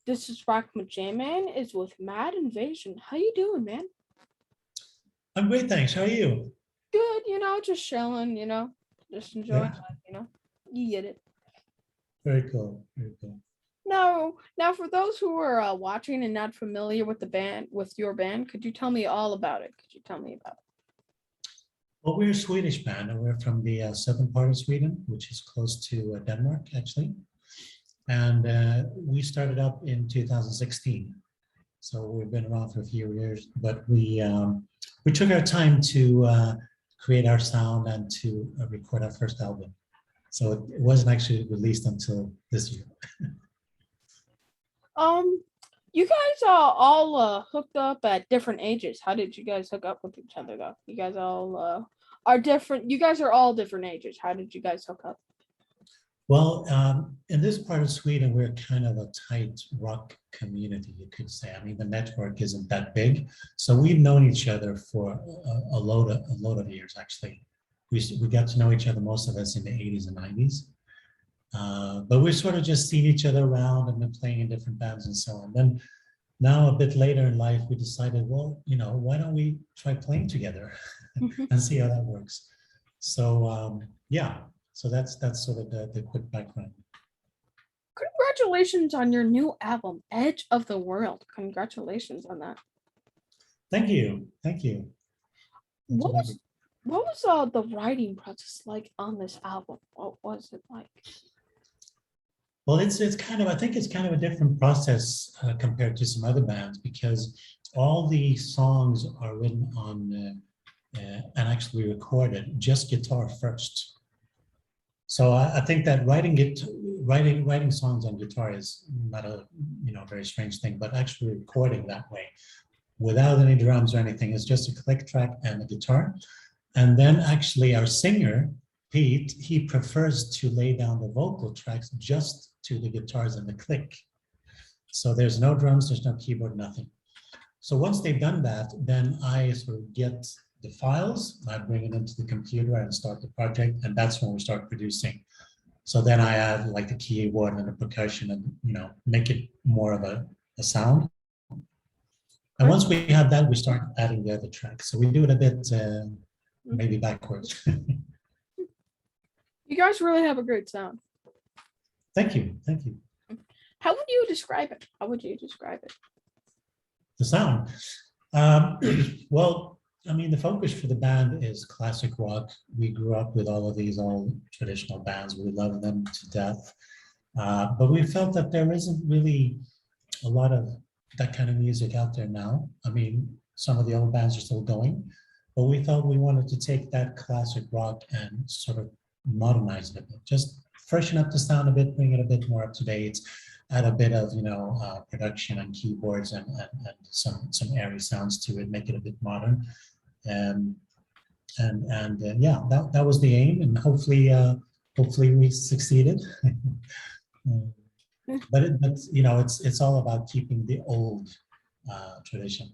This is Rock J-Man is with Mad Invasion. How you doing, man? I'm great, thanks. How are you? Good, just chilling, just enjoying Yeah, life. You get it. very cool. Very cool. Now, for those who are watching and not familiar with your band, could you tell me all about it? Could you tell me about it? Well, we're a Swedish band, and we're from the southern part of Sweden, which is close to Denmark, actually. And we started up in 2016. So we've been around for a few years, but we took our time to create our sound and to record our first album. So it wasn't actually released until this year. You guys are all hooked up at different ages. How did you guys hook up with each other, though? You guys all are different. You guys are all different ages. How did you guys hook up? Well, in this part of Sweden, we're kind of a tight rock community, you could say. I mean, the network isn't that big, so we've known each other for a load of years. Actually, we got to know each other, most of us, in the 80s and 90s. But we sort of just seen each other around and been playing in different bands and so on. Then now, a bit later in life, we decided, well, why don't we try playing together and see how that works? So yeah. So that's sort of the quick background. Congratulations on your new album, Edge of the World. Congratulations on that. Thank you. Thank you. What was the writing process like on this album? What was it like? Well, it's kind of, I think it's kind of a different process compared to some other bands, because all the songs are written on and actually recorded just guitar first. So I think that writing songs on guitar is not a very strange thing, but actually recording that way without any drums or anything is just a click track and a guitar. And then actually our singer, Pete, he prefers to lay down the vocal tracks just to the guitars and the click. So there's no drums, there's no keyboard, nothing. So once they've done that, then I sort of get the files, I bring it into the computer and start the project, and that's when we start producing. So then I add like the keyboard and the percussion and make it more of a sound. And once we have that, we start adding the other tracks. So we do it a bit maybe backwards. You guys really have a great sound. Thank you. Thank you. How would you describe it? How would you describe it? The sound. Well, I mean, the focus for the band is classic rock. We grew up with all of these old traditional bands. We love them to death. But we felt that there isn't really a lot of that kind of music out there now. I mean, some of the old bands are still going, but we thought we wanted to take that classic rock and sort of modernize it a bit, just freshen up the sound a bit, bring it a bit more up to date, add a bit of production and keyboards and some airy sounds to it, make it a bit modern. And yeah, that was the aim, and hopefully we succeeded. But it's all about keeping the old tradition.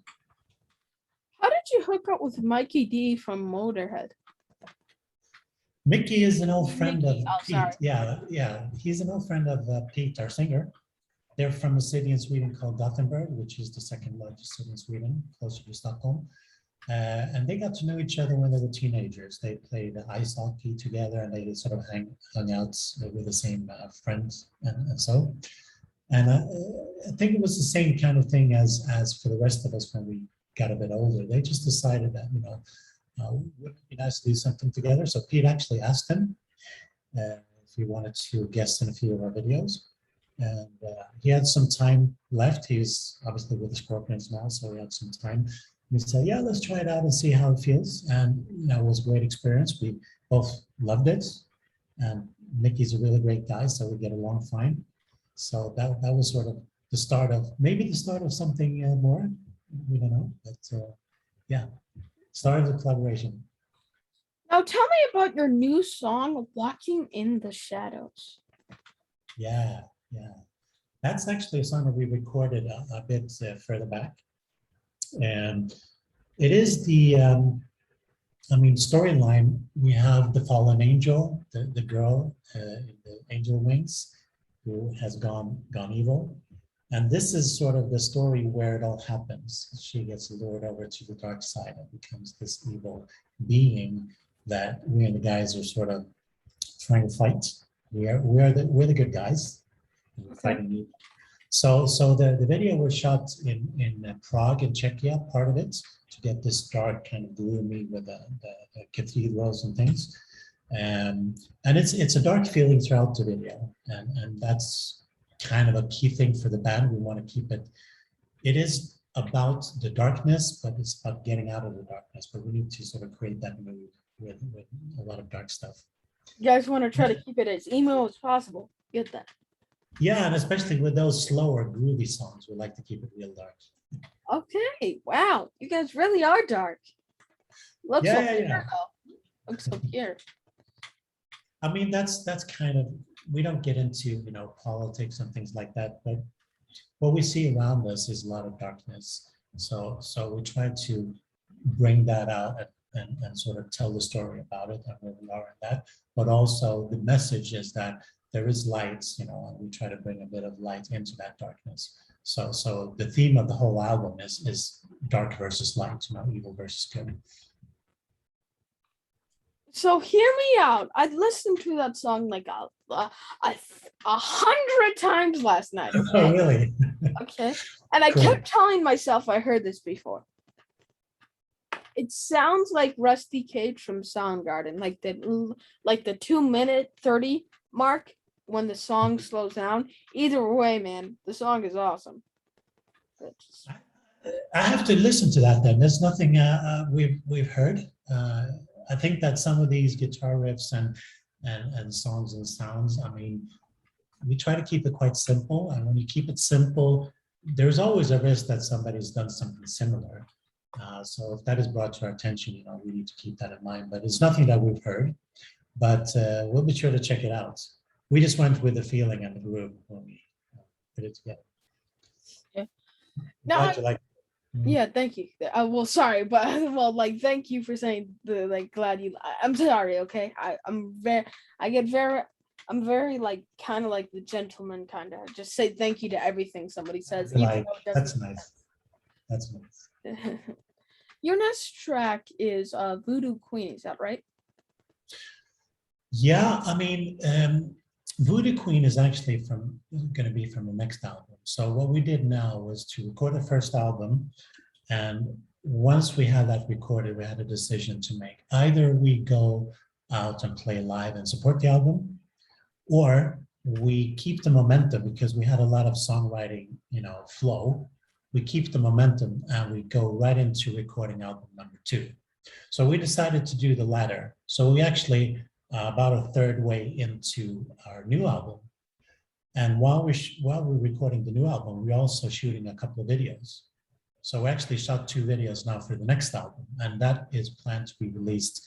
How did you hook up with Mikey D from Motorhead? Mickey is an old friend of Pete. Sorry. Yeah, he's an old friend of Pete, our singer. They're from a city in Sweden called Gothenburg, which is the second largest city in Sweden, closer to Stockholm. And they got to know each other when they were teenagers. They played ice hockey together, and they sort of hung out with the same friends and so. And I think it was the same kind of thing as for the rest of us when we got a bit older. They just decided that wouldn't it be nice to do something together. So Pete actually asked him if he wanted to guest in a few of our videos. And he had some time left. He was obviously with the Scorpions now, so he had some time. We said, yeah, let's try it out and see how it feels. And it was a great experience. We both loved it. And Mickey's a really great guy, so we get along fine. So that was sort of the start of something more. We don't know, but yeah, start of the collaboration. Now tell me about your new song, Walking in the Shadows. Yeah. That's actually a song that we recorded a bit further back. And it is the, storyline. We have the fallen angel, the girl in the angel wings, who has gone evil. And this is sort of the story where it all happens. She gets lured over to the dark side and becomes this evil being that we and the guys are sort of trying to fight. We're the good guys. We're fighting evil. So the video was shot in Prague and Czechia, part of it, to get this dark kind of gloomy with the cathedrals and things. And it's a dark feeling throughout the video, and that's kind of a key thing for the band. We want to keep it. It is about the darkness, but it's about getting out of the darkness. But we need to sort of create that mood with a lot of dark stuff. You guys want to try to keep it as emo as possible. Get that? Yeah, and especially with those slower, groovy songs, we like to keep it real dark. Okay. Wow. You guys really are dark. Looks so pure, though. Looks so pure. I mean, that's kind of, we don't get into, politics and things like that, but what we see around us is a lot of darkness. So we try to bring that out and sort of tell the story about it and where we are in that. But also the message is that there is light, and we try to bring a bit of light into that darkness. So the theme of the whole album is dark versus light, evil versus good. So hear me out. I listened to that song like 100 times last night. Okay? Oh, really? Okay. And I kept telling myself I heard this before. It sounds like Rusty Cage from Soundgarden, like the 2-minute 30 mark when the song slows down. Either way, man, the song is awesome. I have to listen to that then. There's nothing we've heard. I think that some of these guitar riffs and songs and sounds, I mean, we try to keep it quite simple. And when you keep it simple, there's always a risk that somebody's done something similar. So if that is brought to our attention, we need to keep that in mind. But it's nothing that we've heard. But we'll be sure to check it out. We just went with the feeling and the groove when we put it together. Yeah. Now, yeah, thank you. Well, sorry, but thank you for saying glad you. I'm sorry, okay. I'm very kind of like the gentleman kind of just say thank you to everything somebody says. That's nice. That's nice. Your next track is Voodoo Queen, is that right? Yeah, I mean, Voodoo Queen is actually going to be from the next album. So what we did now was to record the first album, and once we had that recorded, we had a decision to make. Either we go out and play live and support the album, or we keep the momentum because we had a lot of songwriting, flow. We keep the momentum and we go right into recording album number 2. So we decided to do the latter. So we actually about a third way into our new album. And while we're recording the new album, we're also shooting a couple of videos. So we actually shot 2 videos now for the next album, and that is planned to be released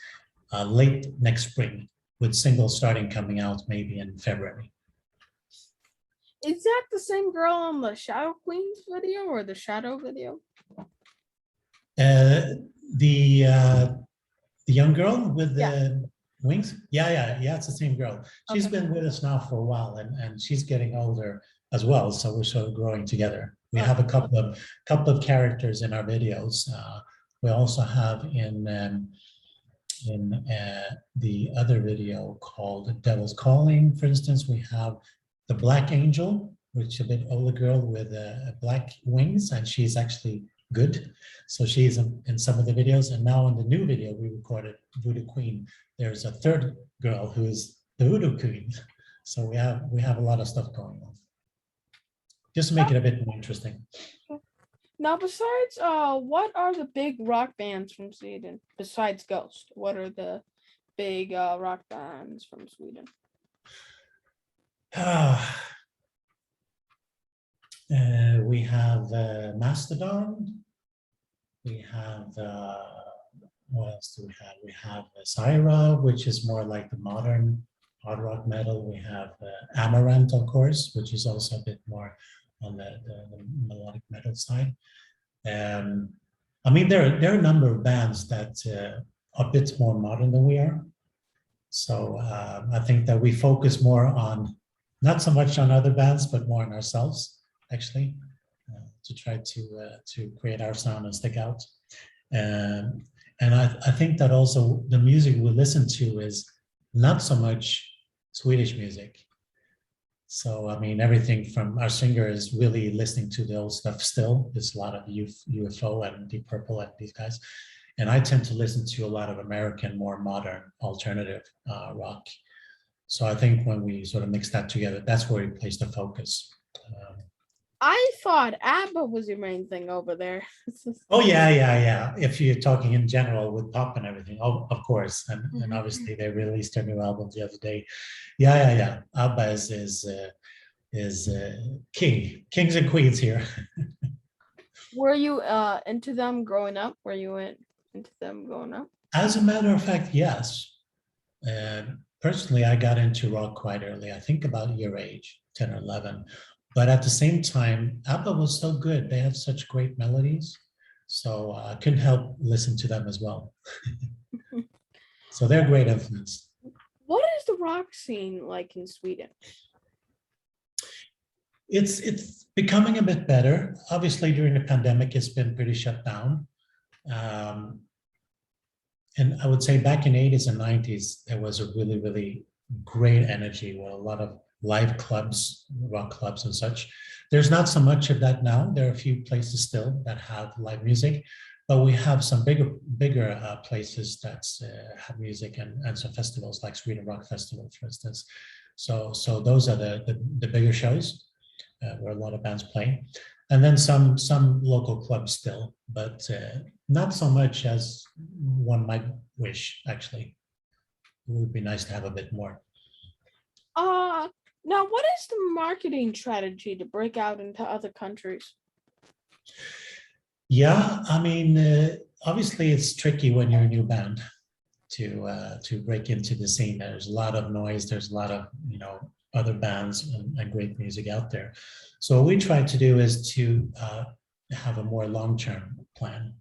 late next spring, with singles starting coming out maybe in February. Is that the same girl on the Shadow Queens video or the Shadow video? The young girl with the wings? Yeah, it's the same girl. She's been with us now for a while, and she's getting older as well, so we're sort of growing together. We have a couple of characters in our videos. We also have in the other video called Devil's Calling, for instance, we have the Black Angel, which is a bit older girl with black wings, and she's actually good. So she's in some of the videos. And now in the new video we recorded, Voodoo Queen, there's a third girl who is the Voodoo Queen. So we have a lot of stuff going on, just to make it a bit more interesting. Now, besides, what are the big rock bands from Sweden besides Ghost? What are the big rock bands from Sweden? We have Mastodon. We have what else do we have? We have Syra, which is more like the modern hard rock metal. We have Amaranth, of course, which is also a bit more on the melodic metal side. I mean, there are a number of bands that are a bit more modern than we are. So I think that we focus more on, not so much on other bands, but more on ourselves. actually, to try to create our sound and stick out. And I think that also the music we listen to is not so much Swedish music. So, I mean, everything from our singer is really listening to the old stuff still. There's a lot of UFO and Deep Purple and these guys. And I tend to listen to a lot of American, more modern alternative rock. So I think when we sort of mix that together, that's where we place the focus. I thought ABBA was your main thing over there. Oh, yeah. If you're talking in general with pop and everything, of course. And obviously they released their new album the other day. Yeah. ABBA is kings and queens here. Were you into them growing up? Were you into them growing up? As a matter of fact, yes. Personally, I got into rock quite early. I think about your age, 10 or 11. But at the same time, ABBA was so good. They had such great melodies. So I couldn't help listen to them as well. So they're great influence. What is the rock scene like in Sweden? It's becoming a bit better. Obviously, during the pandemic, it's been pretty shut down. And I would say back in the 80s and 90s, there was a really, really great energy with a lot of live clubs, rock clubs and such. There's not so much of that now. There are a few places still that have live music, but we have some bigger places that have music and some festivals like Sweden Rock Festival, for instance. So those are the bigger shows where a lot of bands play. And then some local clubs still, but not so much as one might wish, actually. It would be nice to have a bit more. Now, what is the marketing strategy to break out into other countries? Yeah, I mean, obviously it's tricky when you're a new band to break into the scene. There's a lot of noise. There's a lot of, other bands and great music out there. So what we try to do is to have a more long-term plan.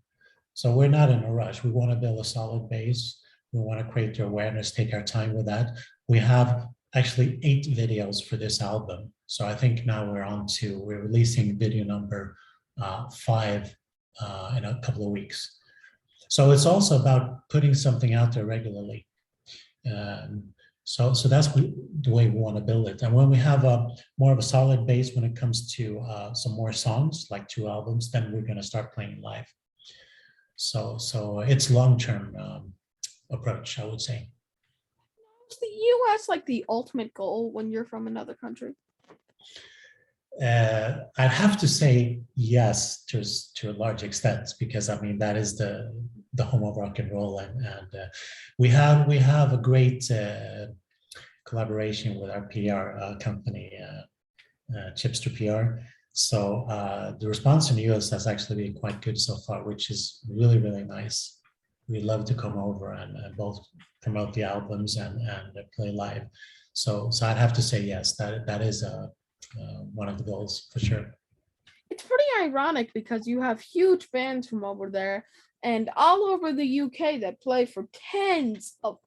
So we're not in a rush. We want to build a solid base. We want to create the awareness, take our time with that. We have actually 8 videos for this album. So I think now we're releasing video number 5 in a couple of weeks. So it's also about putting something out there regularly. So that's the way we want to build it. And when we have more of a solid base when it comes to some more songs, like 2 albums, then we're going to start playing live. So it's long-term approach, I would say. Is the US like the ultimate goal when you're from another country? I'd have to say yes to a large extent, because I mean that is the home of rock and roll, and we have a great collaboration with our PR company, Chipster PR. So the response in the US has actually been quite good so far, which is really, really nice. We love to come over and both promote the albums and play live. So I'd have to say yes, that is one of the goals for sure. It's pretty ironic because you have huge fans from over there and all over the UK that play for tens of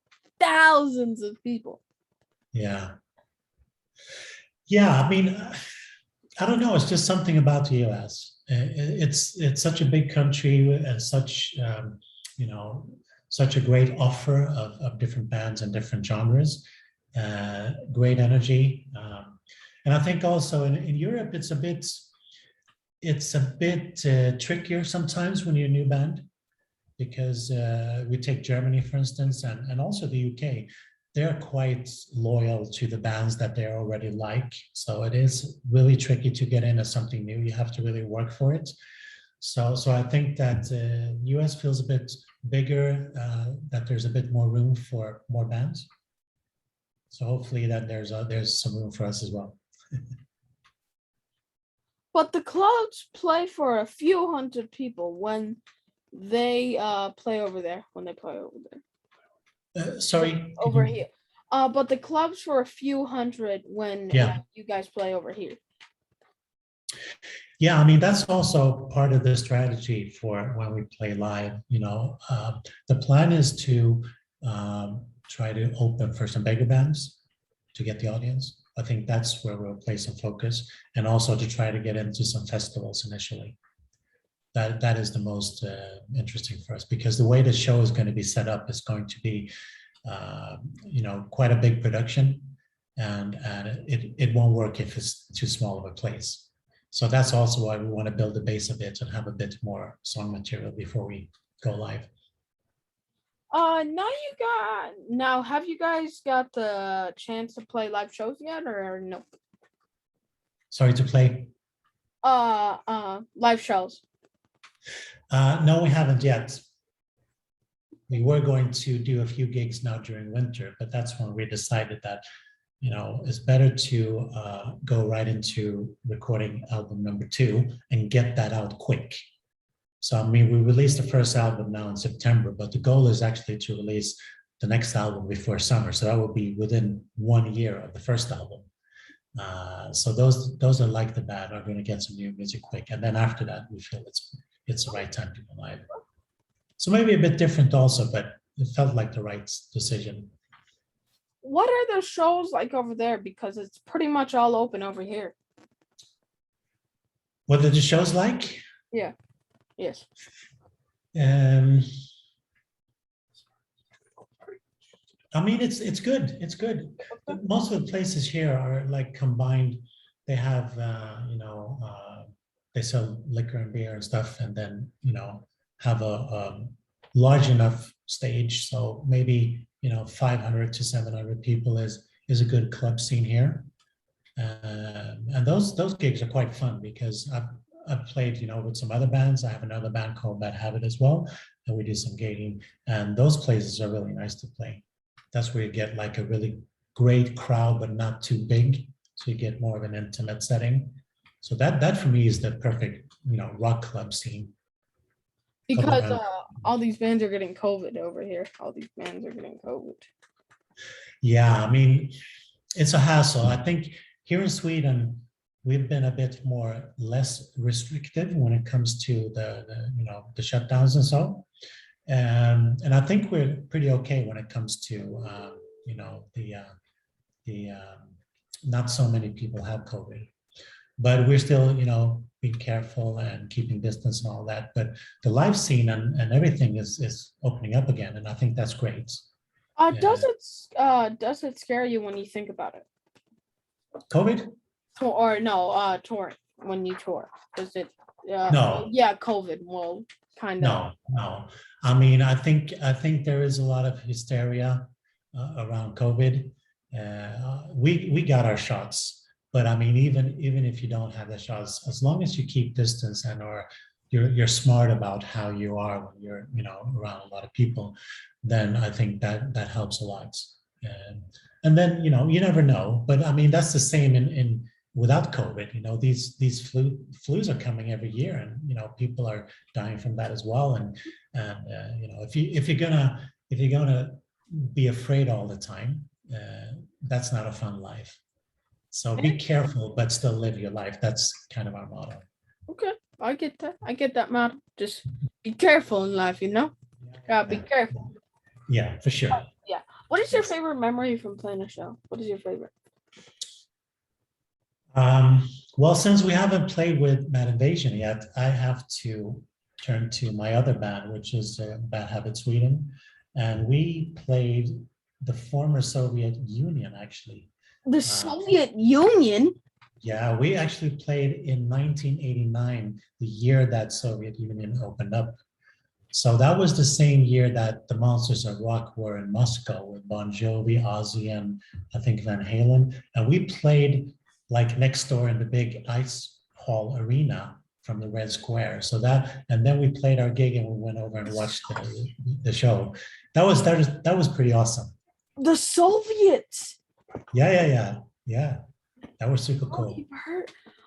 thousands of people. Yeah. I mean, I don't know. It's just something about the US. It's such a big country and such such a great offer of different bands and different genres. Great energy. And I think also in Europe, it's a bit trickier sometimes when you're a new band, because we take Germany, for instance, and also the UK. They're quite loyal to the bands that they already like. So it is really tricky to get in as something new. You have to really work for it. So I think that US feels a bit bigger, that there's a bit more room for more bands. So hopefully that there's some room for us as well. But the clubs play for a few hundred people when they play over there. Sorry. Over here. But the clubs for a few hundred when you guys play over here. Yeah, I mean, that's also part of the strategy for when we play live. The plan is to try to open for some bigger bands to get the audience. I think that's where we'll place some focus, and also to try to get into some festivals initially. That is the most interesting for us, because the way the show is going to be set up is going to be, quite a big production, and it won't work if it's too small of a place. So that's also why we want to build the base a bit and have a bit more song material before we go live. Now have you guys got the chance to play live shows yet, or no? Sorry, to play? Live shows. No, we haven't yet. We were going to do a few gigs now during winter, but that's when we decided that, it's better to go right into recording album number 2 and get that out quick. So, we released the first album now in September, but the goal is actually to release the next album before summer. So that will be within 1 year of the first album. So those that like the band are going to get some new music quick. And then after that, we feel it's the right time to go live. So maybe a bit different also, but it felt like the right decision. What are the shows like over there? Because it's pretty much all open over here. What are the shows like? Yeah. Yes. It's good. It's good. Most of the places here are like combined. They have, they sell liquor and beer and stuff, and then, have a large enough stage. So maybe, 500 to 700 people is a good club scene here. And those gigs are quite fun, because I've played, with some other bands. I have another band called Bad Habit as well, and we do some gigging, and those places are really nice to play. That's where you get like a really great crowd, but not too big, so you get more of an intimate setting. So that for me is the perfect, rock club scene. Because all these bands are getting COVID over here. All these bands are getting COVID. Yeah, it's a hassle. I think here in Sweden, we've been a bit less restrictive when it comes to the shutdowns and so. And I think we're pretty okay when it comes to not so many people have COVID, but we're still being careful and keeping distance and all that. But the live scene and everything is opening up again, and I think that's great. Does it scare you when you think about it? COVID? Or no, touring when you tour. Does it? No. Yeah, COVID. Well, kind of. No. I think there is a lot of hysteria around COVID. We got our shots, but even if you don't have the shots, as long as you keep distance or you're smart about how you are when you're around a lot of people, then I think that helps a lot. And then you never know, but that's the same in without COVID. These flus are coming every year, and people are dying from that as well. And if you're gonna be afraid all the time, that's not a fun life. So be careful, but still live your life. That's kind of our motto. Okay, I get that. I get that, motto. Just be careful in life, Gotta be careful. Yeah, for sure. Yeah. What is your favorite memory from playing a show? What is your favorite? Well, since we haven't played with Mad Invasion yet, I have to turn to my other band, which is Bad Habit Sweden. And we played the former Soviet Union, actually. The Soviet Union? Yeah, we actually played in 1989, the year that Soviet Union opened up. So that was the same year that the Monsters of Rock were in Moscow with Bon Jovi, Ozzy, and I think Van Halen. And we played like next door in the big ice hall arena from the Red Square. And then we played our gig and we went over and watched the show. That was pretty awesome. The Soviets. Yeah. That was super cool.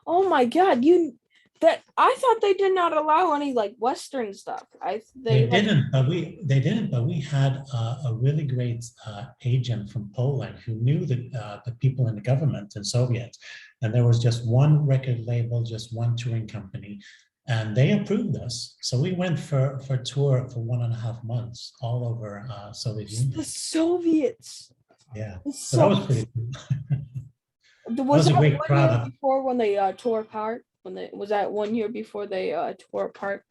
Oh my God! I thought they did not allow any like Western stuff. They didn't, but we had a really great agent from Poland who knew the people in the government and Soviet, and there was just one record label, just one touring company, and they approved us. So we went for a tour for 1.5 months all over Soviet Union. The Soviets. Yeah, so that was pretty cool. Was was a that great 1 year crowd. before when they tore apart? When they was that 1 year before they tore apart?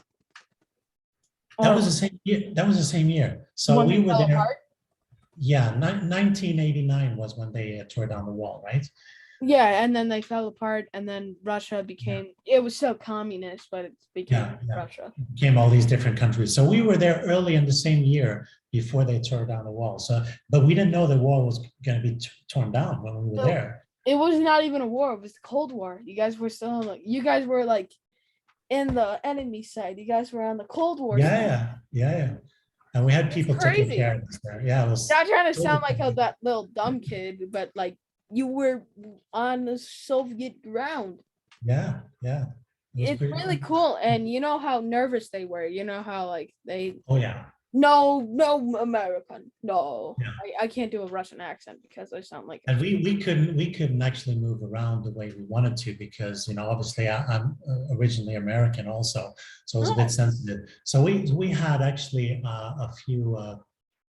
That Or was the same year. That was the same year. So when we they were fell there. apart? Yeah, 1989 was when they tore down the wall, right? Yeah, and then they fell apart, and then Russia Yeah, became. It was still communist, but it became yeah. Russia. Came all these different countries. So we were there early in the same year before they tore down the wall. So, but we didn't know the wall was going to be torn down when we were So there. it was not even a war; it was the Cold War. You guys were still like, you guys were like in the enemy side. You guys were on the Cold War side. Yeah. And we had It's people taking crazy. care of us there. Yeah, it was Not trying to sound totally like crazy. that little dumb kid, but like you were on the Soviet ground. Yeah. It was It's pretty really cool. cool, and you know how nervous they were. You know how like they Oh yeah. no American, no. Yeah. I can't do a Russian accent because I sound like. And we couldn't actually move around the way we wanted to because obviously I'm originally American also, so it was a bit Oh, sensitive. So we had actually a few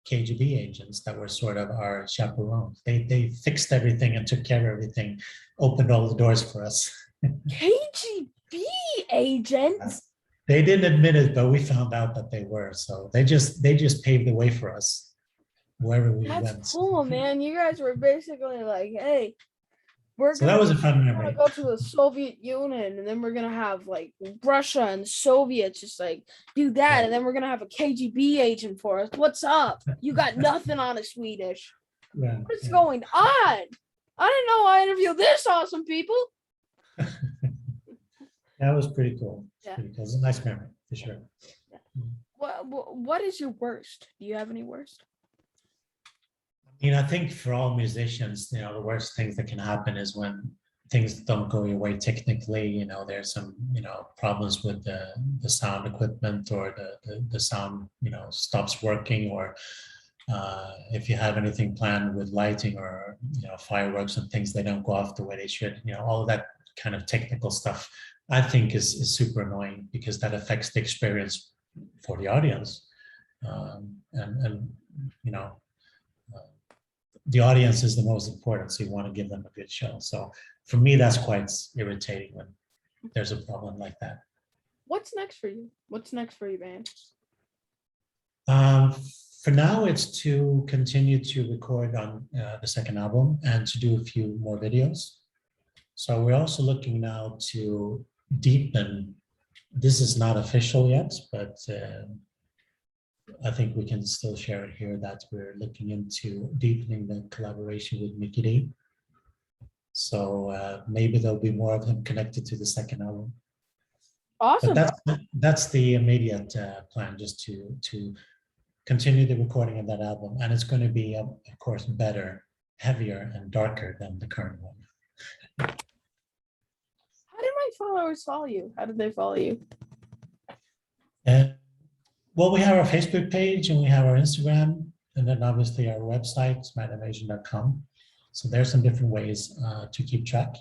KGB agents that were sort of our chaperones. They fixed everything and took care of everything, opened all the doors for us. KGB agents. They didn't admit it, but we found out that they were. So they just paved the way for us wherever we That's went. cool, man. You guys were basically like, hey, we're So that gonna was a fun gonna memory. go to the Soviet Union, and then we're gonna have like Russia and Soviets just like do that, Yeah. and then we're gonna have a KGB agent for us. What's up? You got nothing on a Swedish. Yeah, What's yeah. going on? I didn't know I interviewed this awesome people. That was pretty cool. Yeah. Pretty cool. It's a nice memory for sure. What is your worst? Do you have any worst? I think for all musicians, the worst things that can happen is when things don't go your way technically. There's some, problems with the sound equipment or the sound, stops working, or if you have anything planned with lighting or, fireworks and things, they don't go off the way they should. All of that kind of technical stuff, I think is super annoying because that affects the experience for the audience. And the audience is the most important, so you want to give them a good show. So for me, that's quite irritating when there's a problem like that. What's next for you? What's next for you, man? For now, it's to continue to record on the second album and to do a few more videos. So we're also looking now to deepen. This is not official yet, but I think we can still share it here that we're looking into deepening the collaboration with Mikey D. So maybe there'll be more of him connected to the second album. Awesome. But that's the immediate plan, just to continue the recording of that album, and it's going to be, of course, better, heavier, and darker than the current one. How did my followers follow you? How did they follow you? Well, we have our Facebook page and we have our Instagram, and then obviously our website, madinvasion.com. So there's some different ways to keep track.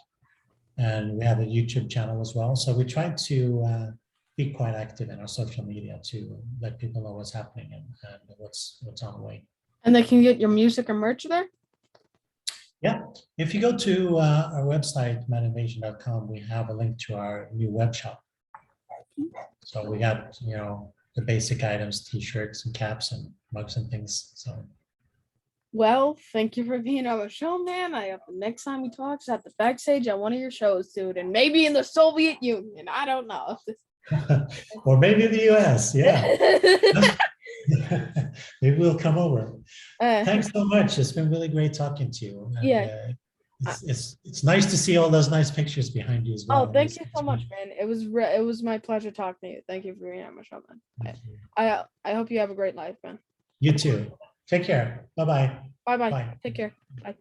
And we have a YouTube channel as well. So we try to be quite active in our social media to let people know what's happening and what's on the way. And they can get your music or merch there? Yeah. If you go to our website, madinvasion.com, we have a link to our new web shop. So we got, the basic items, t-shirts and caps and mugs and things. So. Well, thank you for being on the show, man. I hope the next time we talk is at the backstage at one of your shows, dude, and maybe in the Soviet Union. I don't know. Or maybe the US, yeah. Maybe we'll come over. Thanks so much. It's been really great talking to you. And, yeah. It's nice to see all those nice pictures behind you as well. Oh, thank you so much, man. It was my pleasure talking to you. Thank you for being on my show, man. I hope you have a great life, man. You too. Take care. Bye-bye. Bye-bye. Bye. Take care. Bye.